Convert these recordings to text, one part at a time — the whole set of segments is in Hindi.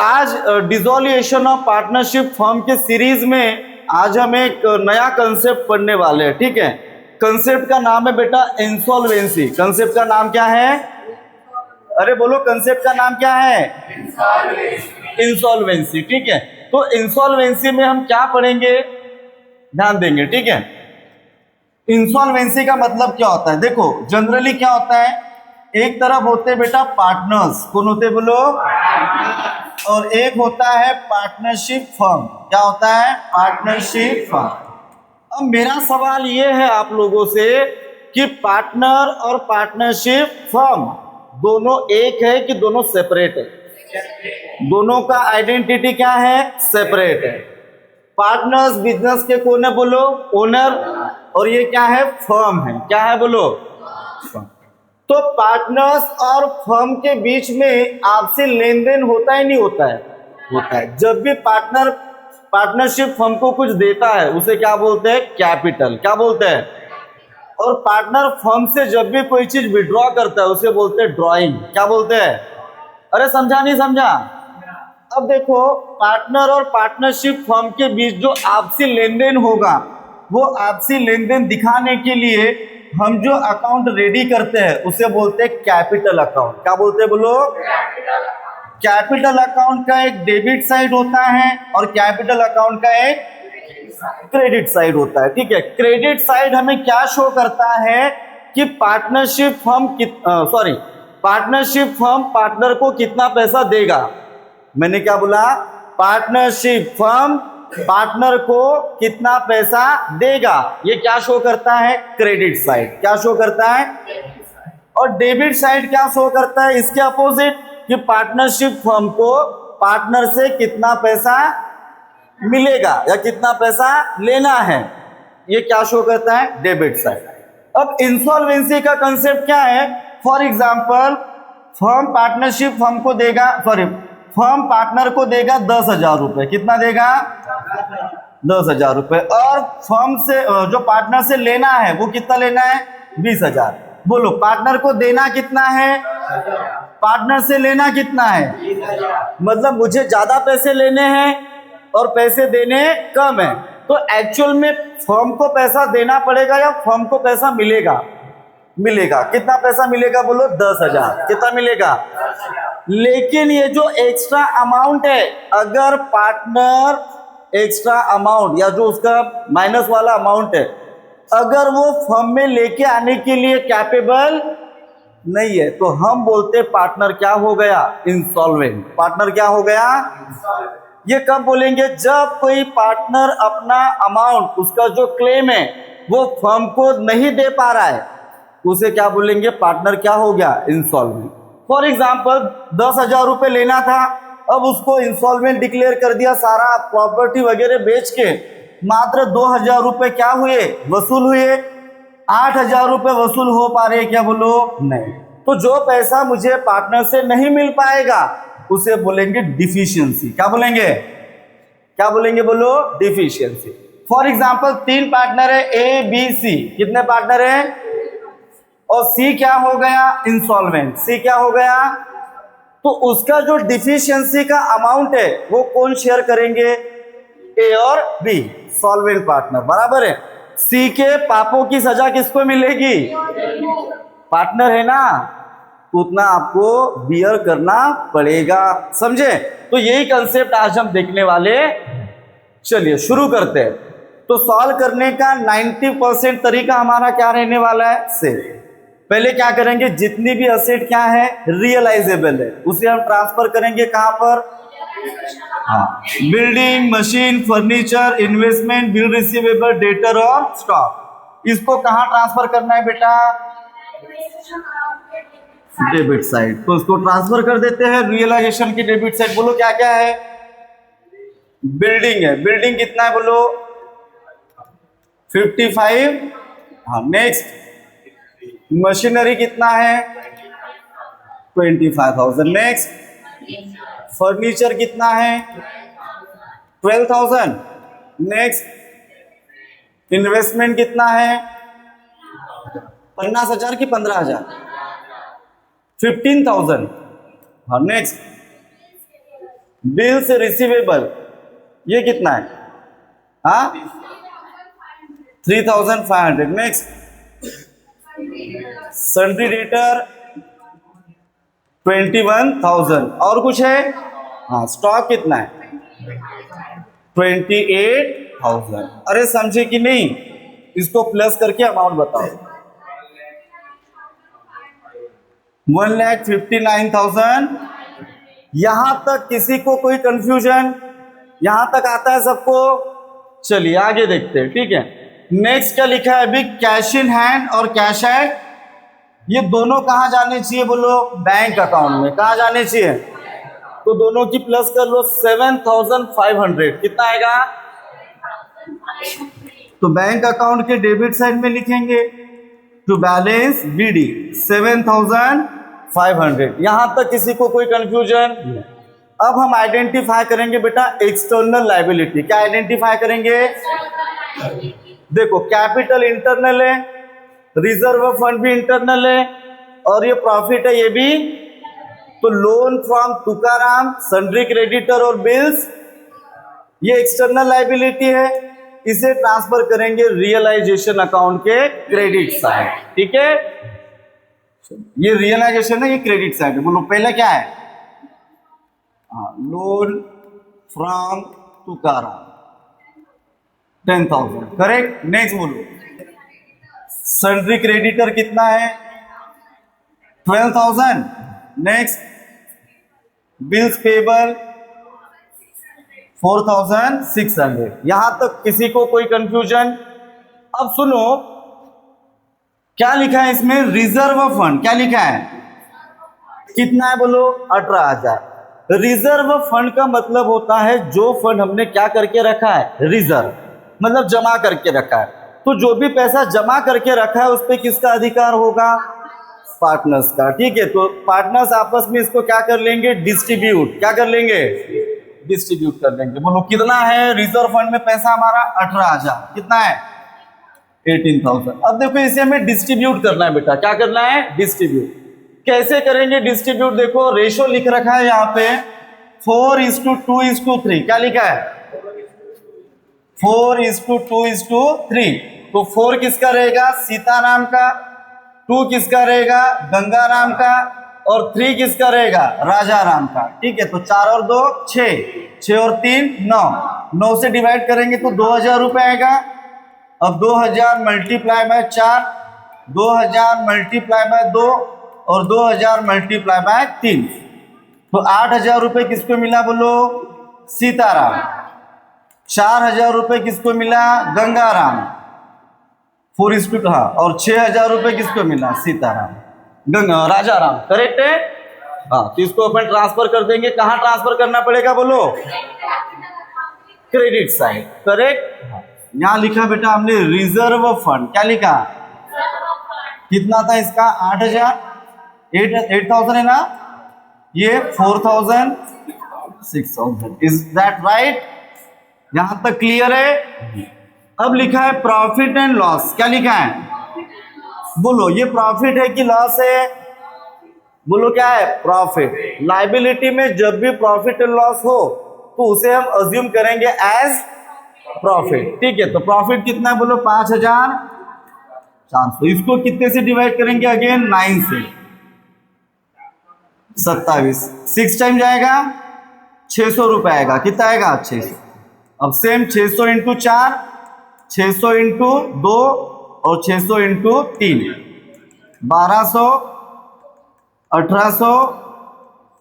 आज डिसोल्यूशन ऑफ पार्टनरशिप फर्म के सीरीज में आज हम एक नया कंसेप्ट पढ़ने वाले हैं। ठीक है, कंसेप्ट का नाम है बेटा इंसॉल्वेंसी। कंसेप्ट का नाम क्या है? अरे बोलो, कंसेप्ट का नाम क्या है? इंसॉल्वेंसी। ठीक है, तो इंसॉल्वेंसी में हम क्या पढ़ेंगे, ध्यान देंगे। ठीक है, इंसॉल्वेंसी का मतलब क्या होता है? देखो जनरली क्या होता है, एक तरफ होते हैं बेटा पार्टनर्स, कौन होते बोलो, और एक होता है पार्टनरशिप फर्म। क्या होता है? Partnership firm. अब मेरा सवाल यह है आप लोगों से कि पार्टनर और पार्टनरशिप फर्म दोनों एक है कि दोनों सेपरेट है? दोनों का आइडेंटिटी क्या है? सेपरेट है। पार्टनर्स बिजनेस के कौन है बोलो? ओनर। और ये क्या है? फर्म है। क्या है बोलो? फर्म। तो पार्टनर्स और फर्म के बीच में आपसी लेन देन होता है नहीं होता है? होता है। जब भी पार्टनरशिप फर्म को कुछ देता है उसे क्या बोलते हैं? कैपिटल। क्या बोलते हैं? और पार्टनर फर्म से जब भी कोई चीज विड्रॉ करता है उसे बोलते हैं ड्रॉइंग। क्या बोलते हैं? अरे समझा नहीं समझा? अब देखो, पार्टनर और पार्टनरशिप फर्म के बीच जो आपसी लेन देन होगा, वो आपसी लेन देन दिखाने के लिए हम जो अकाउंट रेडी करते हैं उसे बोलते हैं कैपिटल अकाउंट। क्या बोलते हैं बोलो? कैपिटल अकाउंट का एक डेबिट साइड होता है और कैपिटल अकाउंट का एक क्रेडिट साइड होता है। ठीक है, क्रेडिट साइड हमें क्या शो करता है कि पार्टनरशिप फर्म पार्टनर को कितना पैसा देगा। मैंने क्या बोला? पार्टनरशिप फर्म पार्टनर को कितना पैसा देगा, ये क्या शो करता है? Credit side. क्या शो करता है? और डेबिट साइड क्या शो करता है? इसके अपोजिट, कि पार्टनरशिप फर्म को पार्टनर से कितना पैसा मिलेगा या कितना पैसा लेना है, ये क्या शो करता है? Debit side. अब इंसॉल्वेंसी का कंसेप्ट क्या है? फॉर एग्जांपल, फर्म पार्टनर को देगा 10,000 रुपए। कितना देगा? 10,000 रुपए। और फर्म से जो पार्टनर से लेना है वो कितना लेना है? 20,000। बोलो, पार्टनर को देना कितना है, पार्टनर से लेना कितना है? मतलब मुझे ज्यादा पैसे लेने हैं और पैसे देने कम है। तो एक्चुअल में फर्म को पैसा देना पड़ेगा या फर्म को पैसा मिलेगा? मिलेगा। कितना पैसा मिलेगा बोलो? 10,000। कितना मिलेगा? लेकिन ये जो एक्स्ट्रा अमाउंट है, अगर पार्टनर एक्स्ट्रा अमाउंट या जो उसका माइनस वाला अमाउंट है, अगर वो फर्म में लेके आने के लिए कैपेबल नहीं है, तो हम बोलते पार्टनर क्या हो गया? इंसॉल्वेंट। पार्टनर क्या हो गया? ये कब बोलेंगे? जब कोई पार्टनर अपना अमाउंट, उसका जो क्लेम है वो फर्म को नहीं दे पा रहा है, उसे क्या बोलेंगे? पार्टनर क्या हो गया? इंसॉल्वेंट। फॉर एग्जाम्पल, 10,000 रुपए लेना था, अब उसको इंसॉल्वेंट डिक्लेयर कर दिया, सारा प्रॉपर्टी वगैरह बेच के मात्र 2,000 रुपए क्या हुए? वसूल हुए। 8,000 रुपए वसूल हो पा रहे क्या बोलो? नहीं। तो जो पैसा मुझे पार्टनर से नहीं मिल पाएगा उसे बोलेंगे डिफिशियंसी। क्या बोलेंगे? क्या बोलेंगे बोलो? डिफिशियंसी। फॉर एग्जाम्पल, 3 पार्टनर है, ए बी सी। कितने पार्टनर है? और सी क्या हो गया? इंसॉल्वेंट। सी क्या हो गया? तो उसका जो डिफिशियंसी का अमाउंट है वो कौन शेयर करेंगे? ए और बी, सॉल्वेंट पार्टनर। बराबर है। सी के पापों की सजा किसको मिलेगी? पार्टनर है ना, उतना आपको बियर करना पड़ेगा। समझे? तो यही कंसेप्ट आज हम देखने वाले। चलिए शुरू करते हैं। तो सॉल्व करने का 90% तरीका हमारा क्या रहने वाला है? से पहले क्या करेंगे? जितनी भी असेट क्या है? रियलाइजेबल है, उसे हम ट्रांसफर करेंगे कहां पर? हाँ, building, machine, furniture, investment, bill receivable, debtor और स्टॉक। इसको कहां ट्रांसफर करना है बेटा? Debit side. तो उसको ट्रांसफर कर देते हैं रियलाइजेशन की डेबिट साइड। बोलो क्या क्या है? बिल्डिंग है। बिल्डिंग कितना है बोलो? 55। हाँ, नेक्स्ट। मशीनरी कितना है? 25,000। नेक्स्ट। फर्नीचर कितना है? 12,000। नेक्स्ट। इन्वेस्टमेंट कितना है? 50,000 की 15,000? 15,000। हाँ, नेक्स्ट। बिल्स रिसीवेबल ये कितना है? हाँ 3500। Next sundry debtor 21,000। और कुछ है? हाँ स्टॉक कितना है? 28,000। अरे समझे कि नहीं? इसको प्लस करके अमाउंट बताओ। 1,59,000। यहां तक किसी को कोई कंफ्यूजन? यहां तक आता है सबको? चलिए आगे देखते हैं, ठीक है। नेक्स्ट क्या लिखा है अभी? कैश इन हैंड और कैश एट, ये दोनों कहां जाने चाहिए बोलो? बैंक अकाउंट में। कहां जाने चाहिए? तो दोनों की प्लस कर लो। 7,500 कितना आएगा? तो बैंक अकाउंट के डेबिट साइड में लिखेंगे टू बैलेंस बीडी 7,500। यहां तक किसी को कोई कंफ्यूजन? अब हम आइडेंटिफाई करेंगे बेटा एक्सटर्नल लायबिलिटी। क्या आइडेंटिफाई करेंगे? देखो कैपिटल इंटरनल है, रिजर्व फंड भी इंटरनल है, और ये प्रॉफिट है ये भी। तो loan from Tukaram, sundry creditor और बिल्स, ये एक्सटर्नल लायबिलिटी है। इसे ट्रांसफर करेंगे रियलाइजेशन अकाउंट के क्रेडिट साइड, ठीक है। ये रियलाइजेशन है, ये क्रेडिट साइड है। बोलो पहले क्या है? Loan from Tukaram 10,000, correct. Next बोलो सन्ड्री क्रेडिटर कितना है? 12,000। Next bills payable 4,600। यहां तक किसी को कोई कंफ्यूजन? अब सुनो क्या लिखा है इसमें? Reserve fund. क्या लिखा है? कितना है बोलो? 18,000। रिजर्व फंड का मतलब होता है जो फंड हमने क्या करके रखा है? रिजर्व, मतलब जमा करके रखा है। तो जो भी पैसा जमा करके रखा है उस पर किसका अधिकार होगा? पार्टनर्स का, ठीक है। तो पार्टनर्स आपस में इसको क्या कर लेंगे? डिस्ट्रीब्यूट। क्या कर लेंगे? डिस्ट्रीब्यूट कर लेंगे। बोलो कितना है रिजर्व फंड में पैसा हमारा? 18,000। कितना है? 18,000। अब देखो इसे हमें डिस्ट्रीब्यूट करना है बेटा। क्या करना है? डिस्ट्रीब्यूट। कैसे करेंगे डिस्ट्रीब्यूट? देखो रेशो लिख रखा है यहाँ पे 4:2:3। क्या लिखा है? 4:2:3। तो 4 किसका रहेगा? सीताराम का, 2 किसका रहेगा? गंगाराम का, और 3 किसका रहेगा? राजाराम का, ठीक है। तो 4 और 2 6, 6 और 3 9, 9 से डिवाइड करेंगे तो 2,000 रुपए आएगा। अब 2,000 मल्टीप्लाई बाय 4, 2,000 मल्टीप्लाई बाय 2 और 2,000 मल्टीप्लाई बाय 3, तो 8,000 रुपए किसको मिला बोलो? सीताराम। 4,000 रुपए किसको मिला? गंगाराम। 4:2, हाँ। और 6,000 रुपए किसको मिला? सीताराम, राजाराम, करेक्ट है। हाँ तो इसको अपन ट्रांसफर कर देंगे। कहां ट्रांसफर करना पड़ेगा बोलो? Credit side, correct. यहां लिखा बेटा हमने रिजर्व फंड। क्या लिखा? कितना था इसका? 8,000, 8,000 है ना, ये 4,000, 6,000। Is that right? यहां तक क्लियर है? अब लिखा है प्रॉफिट एंड लॉस। क्या लिखा है बोलो? ये प्रॉफिट है कि लॉस है? बोलो क्या है? प्रॉफिट। लायबिलिटी में जब भी प्रॉफिट एंड लॉस हो तो उसे हम अज्यूम करेंगे एज प्रॉफिट, ठीक है। तो प्रॉफिट कितना है बोलो? 5,400। इसको कितने से डिवाइड करेंगे? अगेन 9 से। 27, 6 टाइम जाएगा 600 रुपए आएगा। कितना आएगा? 600। अब सेम 600 इंटू 4, 600 इंटू 2 और 600 इंटू 3, 1,200, 1,800,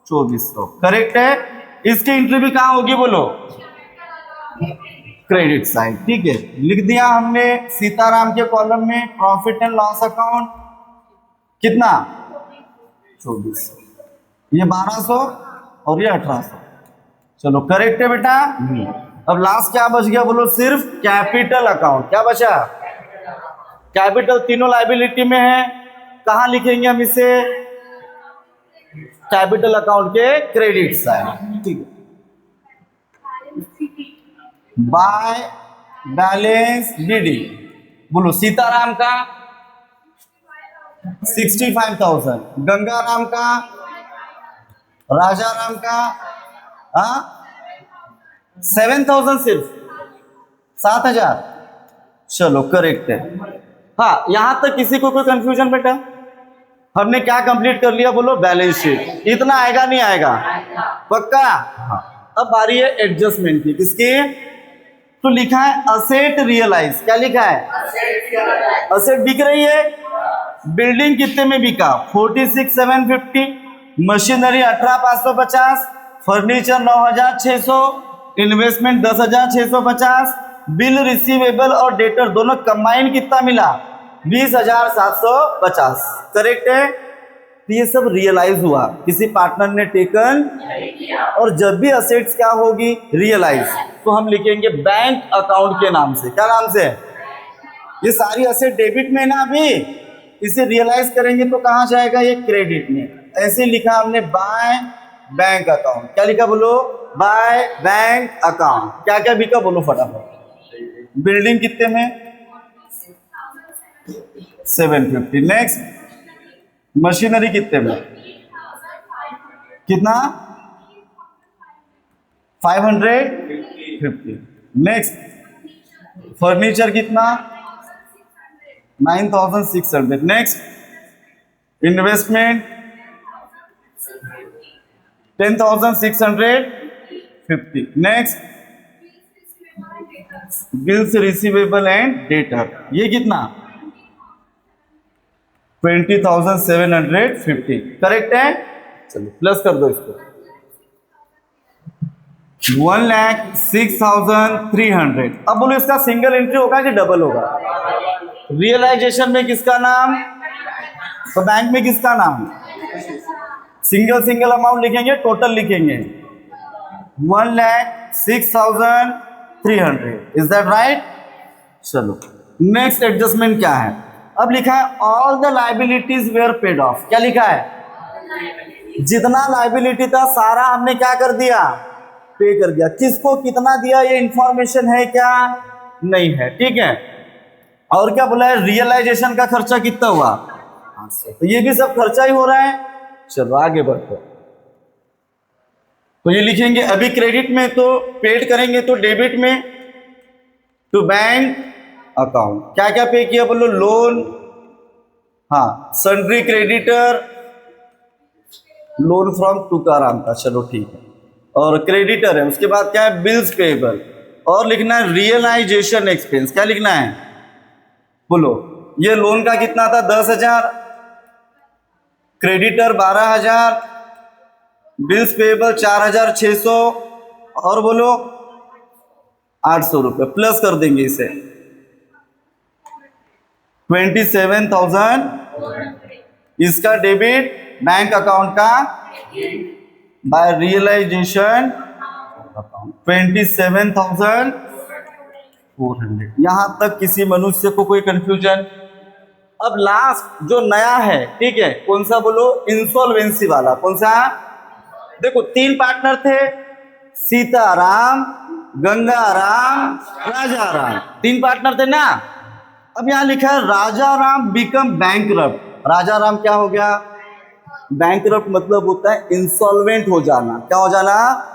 2,400, करेक्ट है। इसकी एंट्री भी कहां होगी बोलो? क्रेडिट साइड, ठीक है। लिख दिया हमने सीताराम के कॉलम में प्रॉफिट एंड लॉस अकाउंट। कितना? 2,400। ये 1,200 और ये 1,800। चलो करेक्ट है बेटा। अब लास्ट क्या बच गया बोलो? सिर्फ कैपिटल अकाउंट। क्या बचा? कैपिटल तीनों लायबिलिटी में है। कहां लिखेंगे हम इसे? कैपिटल अकाउंट के क्रेडिट साइड, ठीक है। बाय बैलेंस बीडी बोलो सीताराम का 65,000, गंगाराम का, राजाराम का हाँ 7,000 सिर्फ 7,000। चलो करेक्ट है। हाँ यहां तक किसी को कोई कंफ्यूजन बेटा? हमने क्या कंप्लीट कर लिया बोलो? Balance sheet. इतना आएगा नहीं आएगा? पक्का? हाँ। अब बारी है एडजस्टमेंट की। किसकी? तो लिखा है असेट रियलाइज। क्या लिखा है? असेट बिक रही है। बिल्डिंग कितने में बिका? 46,750। Machinery 18,550। Furniture 9,600। Investment 10,650। Bill receivable और डेटर दोनों कंबाइन कितना मिला? 20,750। करेक्ट है। तो ये सब रियलाइज हुआ, किसी पार्टनर ने टेकन। और जब भी असेट्स क्या होगी? रियलाइज, तो हम लिखेंगे बैंक अकाउंट के नाम से। क्या नाम से? ये सारी असेट डेबिट में ना अभी, इसे रियलाइज करेंगे तो कहां जाएगा? ये क्रेडिट में। ऐसे लिखा हमने बाय बैंक अकाउंट। क्या लिखा बोलो? By bank account. क्या क्या बिका बोलो फटाफट? बिल्डिंग कितने में? 750। नेक्स्ट मशीनरी कितने में? कितना? 550। नेक्स्ट फर्नीचर कितना? 9,600। Next investment 10,650। Next bills receivable and debtor, ये कितना? 20,750। करेक्ट है। चलो प्लस कर दो इसको। 1,06,300। अब बोलो इसका सिंगल एंट्री होगा कि डबल होगा? रियलाइजेशन में किसका नाम? तो बैंक में किसका नाम? सिंगल सिंगल अमाउंट लिखेंगे, टोटल लिखेंगे। 1,06,300। Is that right? चलो नेक्स्ट एडजस्टमेंट क्या है? अब लिखा है all the liabilities were paid off. क्या लिखा है? जितना लाइबिलिटी था सारा हमने क्या कर दिया? पे कर दिया। किसको कितना दिया ये इंफॉर्मेशन है क्या? नहीं है। ठीक है। और क्या बोला है? रियलाइजेशन का खर्चा कितना हुआ? तो ये भी सब खर्चा ही हो रहा है। चलो आगे बढ़ते। तो ये लिखेंगे अभी क्रेडिट में, तो पेड करेंगे तो डेबिट में। टू बैंक अकाउंट क्या क्या पे किया बोलो? लोन, हाँ sundry creditor, loan from Tukaram का। चलो ठीक है। और क्रेडिटर है। उसके बाद क्या है? Bills payable. और लिखना है रियलाइजेशन एक्सपेंस। क्या लिखना है बोलो? ये लोन का कितना था? 10,000। क्रेडिटर 12,000। Bills payable 4,600। और बोलो 800 रुपए। प्लस कर देंगे इसे 27,000। इसका डेबिट बैंक अकाउंट का बाय रियलाइजेशन अकाउंट 27,400। यहां तक किसी मनुष्य को कोई कंफ्यूजन? अब लास्ट जो नया है, ठीक है, कौन सा बोलो? इंसॉल्वेंसी वाला। कौन सा? देखो 3 पार्टनर थे, सीताराम, गंगाराम, राजाराम। 3 पार्टनर थे ना। अब यहां लिखा है राजाराम बिकम बैंकरप्ट। राजाराम क्या हो गया? बैंकरप्ट मतलब होता है इंसॉल्वेंट हो जाना। क्या हो जाना?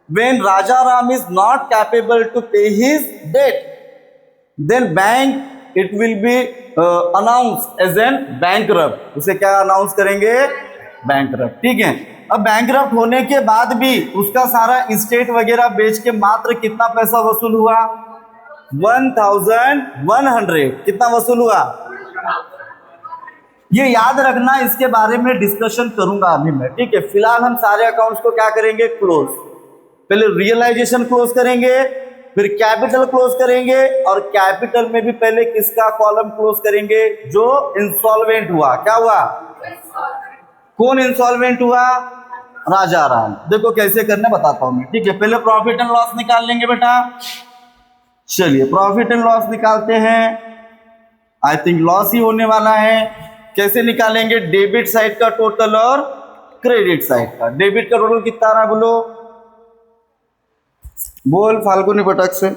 When Rajaram is not capable to pay his debt, then bank it will be announced as an bankrupt. उसे क्या अनाउंस करेंगे? बैंकरप्ट। ठीक है। अब बैंकरप्ट होने के बाद भी उसका सारा स्टेट वगैरह बेच के मात्र कितना पैसा वसूल हुआ? 1,100। कितना वसूल हुआ? ये याद रखना, इसके बारे में डिस्कशन करूंगा अभी मैं। ठीक है। फिलहाल हम सारे अकाउंट्स को क्या करेंगे? क्लोज। पहले रियलाइजेशन क्लोज करेंगे, फिर कैपिटल क्लोज करेंगे, और कैपिटल में भी पहले किसका कॉलम क्लोज करेंगे? जो इंसॉल्वेंट हुआ। क्या हुआ? कौन इंसॉल्वेंट हुआ? राजाराम। देखो कैसे करना बताता हूं मैं। ठीक है। पहले प्रॉफिट एंड लॉस निकाल लेंगे बेटा। चलिए प्रॉफिट एंड लॉस निकालते हैं। आई थिंक लॉस ही होने वाला है। कैसे निकालेंगे? डेबिट साइड का टोटल और क्रेडिट साइड का। डेबिट का टोटल कितना आ रहा है बोलो? बोल फाल्गुनी पटक से।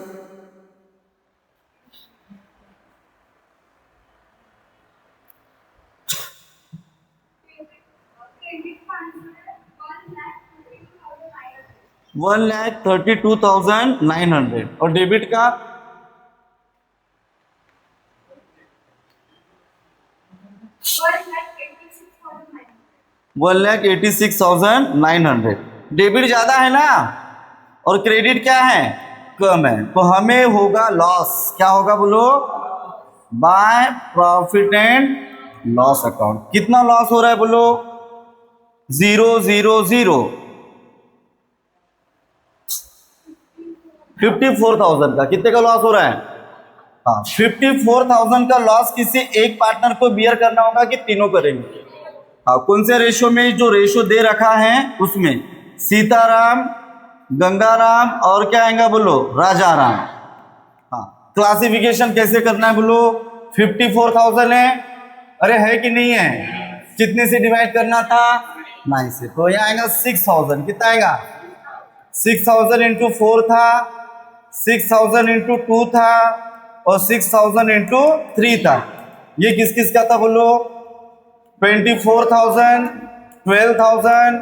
1,32,900 और डेबिट का 1,86,900। डेबिट ज्यादा है ना और क्रेडिट क्या है, कम है, तो हमें होगा लॉस। क्या होगा बोलो, by profit and loss account. कितना लॉस हो रहा है बोलो, 0,0,0 54,000 का। कितने का लॉस हो रहा है, हाँ 54,000 का लॉस किसी एक पार्टनर को बियर करना होगा कि तीनों करेंगे। हाँ, कौन से रेशो में, जो रेशो दे रखा है उसमें सीताराम, गंगाराम और क्या आएगा बोलो, राजाराम। हाँ, क्लासिफिकेशन कैसे करना है बोलो, 54,000 है, अरे है कि नहीं है, कितने से डिवाइड करना था, 9 से, तो यहाँ आएगा 6,000। कितना आएगा, 6,000 इंटू 4 था, 6,000 इंटू 2 था और 6,000 इंटू 3 था। ये किस किस का था बोलो, 24,000, 12,000,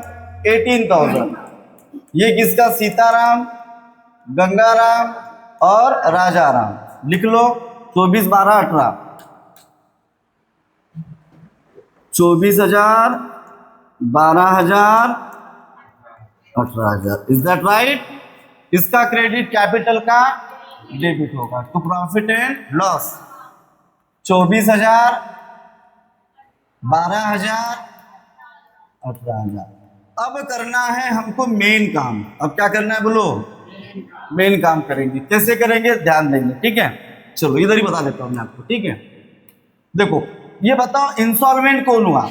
18,000। ये किसका, सीताराम, गंगाराम और राजाराम। लिख लो 24, 12, 18, 24,000, 12,000, 18,000। Is that right. इसका क्रेडिट कैपिटल का डेबिट होगा, तो प्रॉफिट एंड लॉस 24,000, 12,000, 18,000। अब करना है हमको मेन काम। अब क्या करना है बोलो, मेन काम करेंगे। कैसे करेंगे, ध्यान देंगे, ठीक है। चलो इधर ही बता देता हूं मैं आपको, ठीक है। देखो ये बताओ, इंस्टॉलमेंट कौन हुआ,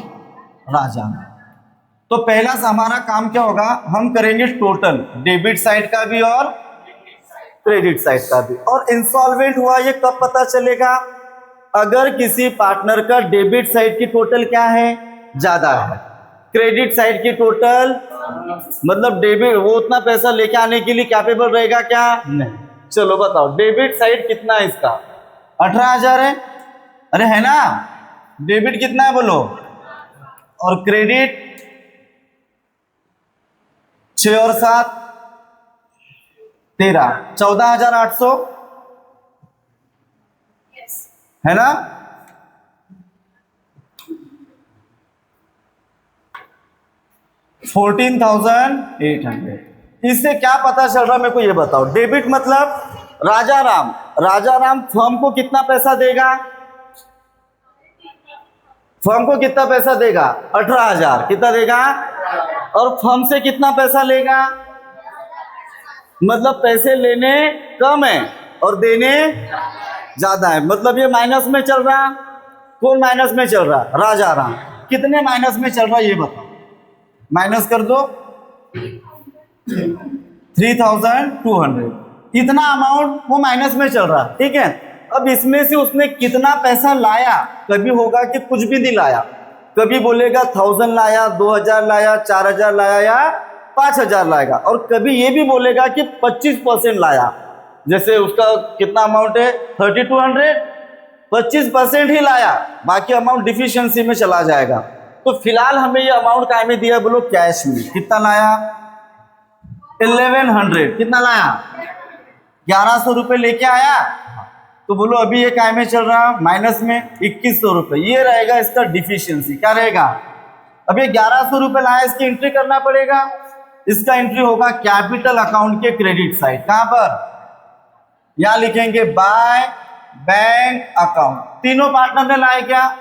राजा। तो पहला हमारा काम क्या होगा, हम करेंगे टोटल, डेबिट साइड का भी और क्रेडिट साइड का भी। और इंस्टॉलमेंट हुआ ये कब पता चलेगा, अगर किसी पार्टनर का डेबिट साइड की टोटल क्या है, ज्यादा है, क्रेडिट साइड की टोटल, मतलब डेबिट वो उतना पैसा लेके आने के लिए कैपेबल रहेगा क्या, नहीं। चलो बताओ, डेबिट साइड कितना है इसका, 18,000 है, अरे है ना। डेबिट कितना है बोलो, और क्रेडिट 6 और 7 13, 14,800 है ना। 14,800। इससे क्या पता चल रहा, मेरे को ये बताओ। डेबिट मतलब राजाराम, राजाराम फर्म को कितना पैसा देगा, फर्म को कितना पैसा देगा, 18,000। कितना देगा, और फर्म से कितना पैसा लेगा, मतलब पैसे लेने कम है और देने ज्यादा है, मतलब ये माइनस में चल रहा। कौन माइनस में चल रहा, राजाराम। कितने माइनस में चल रहा ये बताओ, माइनस कर दो 3,200। इतना अमाउंट वो माइनस में चल रहा, ठीक है। अब इसमें से उसने कितना पैसा लाया, कभी होगा कि कुछ भी नहीं लाया, कभी बोलेगा 1,000 लाया, 2,000 लाया, 4,000 लाया या 5,000 लाएगा, और कभी ये भी बोलेगा कि 25% लाया। जैसे उसका कितना अमाउंट है 3,200, 25% ही लाया, बाकी अमाउंट डिफिशियंसी में चला जाएगा। तो फिलहाल हमें ये अमाउंट काय में दिया बोलो, कैश में। कितना लाया, 1,100। कितना लाया, 1,100 रुपए लेके आया, तो बोलो अभी ये काय में चल रहा, माइनस में 2,100 रुपए। ये रहेगा इसका डिफिशियंसी। क्या रहेगा, अब ये 1,100 रुपए लाया, इसकी एंट्री करना पड़ेगा। इसका एंट्री होगा कैपिटल अकाउंट के क्रेडिट साइड। कहां पर, यहां लिखेंगे बाय बैंक अकाउंट। तीनों पार्टनर ने लाए क्या,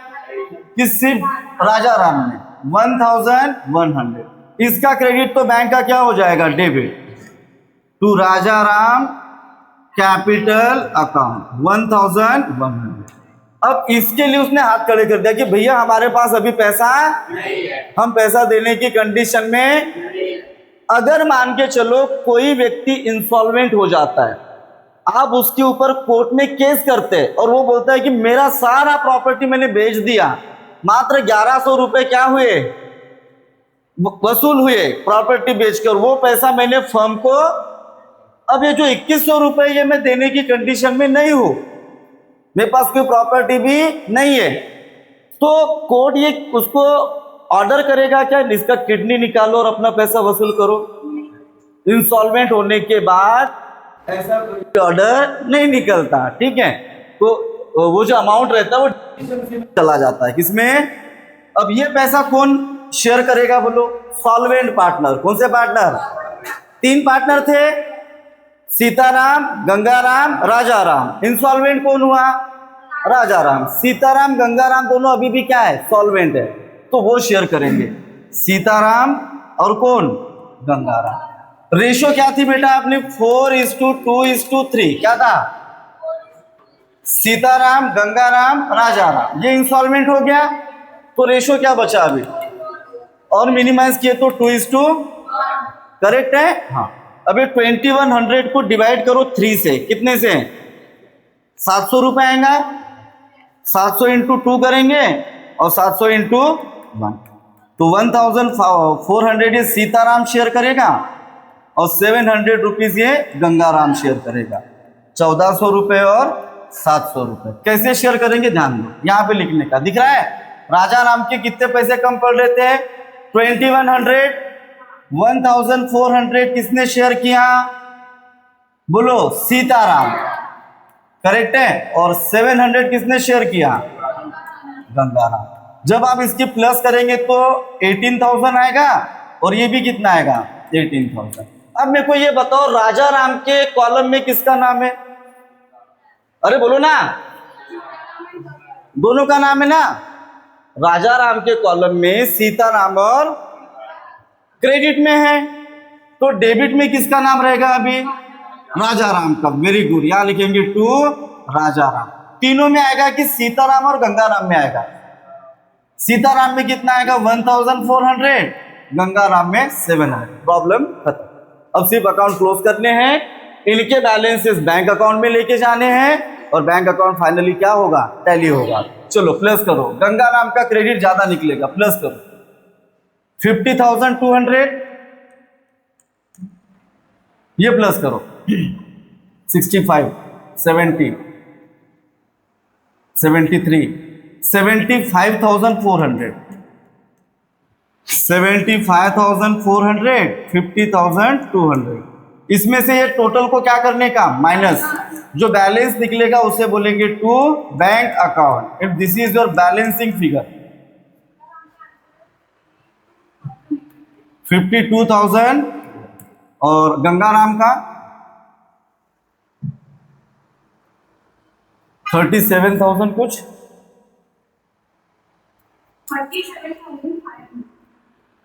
कि सिर्फ राजाराम ने 1,100। इसका क्रेडिट तो बैंक का क्या हो जाएगा, debit to Rajaram capital account 1,100। अब इसके लिए उसने हाथ खड़े कर दिया कि भैया हमारे पास अभी पैसा नहीं है, हम पैसा देने की कंडीशन में। अगर मान के चलो कोई व्यक्ति इंसॉल्वेंट हो जाता है, आप उसके ऊपर कोर्ट में केस करते हैं और वो बोलता है कि मेरा सारा प्रॉपर्टी मैंने बेच दिया, मात्र 1,100 रुपए क्या हुए, वसूल हुए प्रॉपर्टी बेचकर, वो पैसा मैंने फर्म को, अब ये जो 2,100 रुपए ये मैं देने की कंडीशन में नहीं हूं, मेरे पास कोई प्रॉपर्टी भी नहीं है, तो कोर्ट ये उसको ऑर्डर करेगा क्या, इसका किडनी निकालो और अपना पैसा वसूल करो। इंसॉल्वेंट होने के बाद ऐसा कोई ऑर्डर नहीं निकलता, ठीक है। तो वो जो अमाउंट रहता है वो चला जाता है किसमें। अब ये पैसा कौन शेयर करेगा बोलो, सॉल्वेंट पार्टनर। कौन से पार्टनर, 3 पार्टनर थे, सीताराम, गंगाराम, राजाराम। इंसॉल्वेंट कौन हुआ, राजाराम। सीताराम गंगाराम दोनों अभी भी क्या है, सॉल्वेंट है, तो वो शेयर करेंगे, सीताराम और कौन, गंगाराम। रेशो क्या थी बेटा अपनी, 4:2:3। क्या था, सीताराम गंगाराम राजाराम। ये इंसॉल्वेंट हो गया तो रेशो क्या बचा अभी, और मिनिमाइज किए तो 2:, करेक्ट है। हाँ, अभी 2100 को डिवाइड करो 3 से, कितने से, 700 रुपए आएगा। 700 इंटू 2 करेंगे और 700 इंटू 1, तो 1400 ये सीताराम शेयर करेगा और 700 रुपीज ये गंगाराम शेयर करेगा। 1400 रुपए और 700 रुपए कैसे शेयर करेंगे, ध्यान दो, यहां पे लिखने का दिख रहा है। राजा राम के कितने पैसे कम पड़ रहे थे, 2100, 1400 किसने शेयर किया, बोलो सीताराम, करेक्ट है। और 700 किसने शेयर किया, गंगाराम। जब आप इसकी प्लस करेंगे तो 18,000 आएगा और ये भी कितना आएगा, 18,000। अब मेरे को ये बताओ राजा राम के कॉलम में किसका नाम है, अरे बोलो ना, दोनों का नाम है ना। राजा राम के कॉलम में सीताराम और क्रेडिट में है, तो डेबिट में किसका नाम रहेगा अभी, राजा राम का। वेरी गुड, यहां लिखेंगे टू राजा राम। तीनों में आएगा कि सीताराम और गंगाराम में आएगा, सीताराम में कितना आएगा 1400, गंगाराम में 700। प्रॉब्लम खत्म। अब सिर्फ अकाउंट क्लोज करने हैं, इनके बैलेंसेस बैंक अकाउंट में लेके जाने हैं और बैंक अकाउंट फाइनली क्या होगा, टैली होगा। चलो प्लस करो, गंगाराम का क्रेडिट ज्यादा निकलेगा, प्लस करो 50,200, ये प्लस करो 65, 70, 73, 75,400, 75,400, 50,200। इसमें से ये टोटल को क्या करने का, माइनस, जो बैलेंस निकलेगा उसे बोलेंगे to bank account. If this is your balancing figure, 52,000 और गंगाराम का 37,000 कुछ,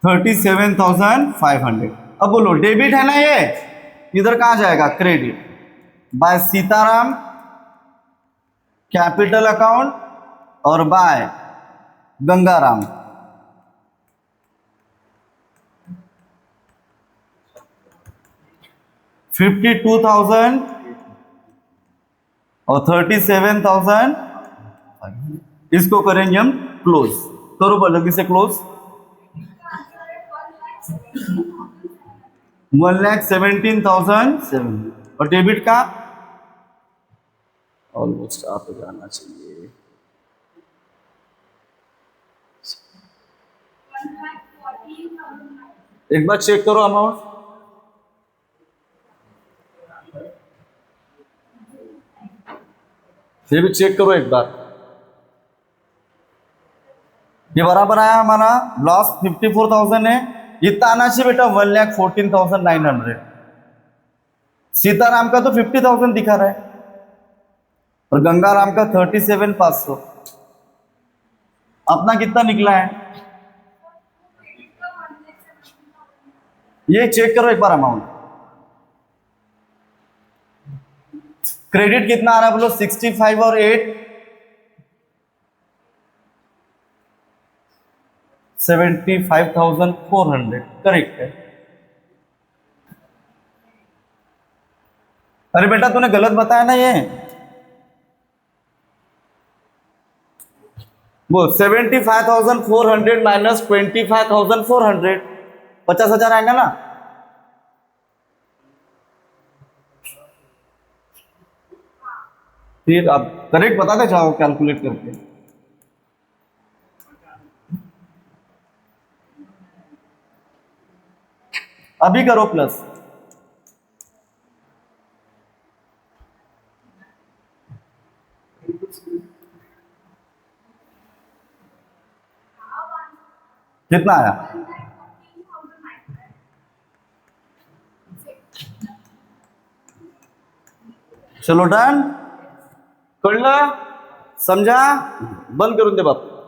37,500। अब बोलो डेबिट है ना ये, इधर कहां जाएगा, credit by Sitaram capital account और बाय गंगाराम। $52,000 और 37,000, इसको करेंगे हम क्लोज। करो जल्दी से क्लोज। 1,17,700 और डेबिट का ऑलमोस्ट आप जाना चाहिए, एक बार चेक करो अमाउंट, ये भी चेक करो एक बार। ये बराबर आया हमारा, लॉस 54,000 है, इतना आना चाहिए बेटा 1,14,900। सीताराम का तो 50,000 दिखा रहा है और गंगाराम का 37,500। अपना कितना निकला है, ये चेक करो एक बार अमाउंट। क्रेडिट कितना आ रहा है बोलो, 65 और 8, 75,400, करेक्ट है। अरे बेटा तूने गलत बताया ना ये, वो 75,400 माइनस 25,400, 50,000 आएगा ना। फिर आप करेक्ट बताते जाओ कैलकुलेट करके। अभी करो प्लस, कितना आया? चलो डन, कळलं? समझा? बंद करून दे बाप.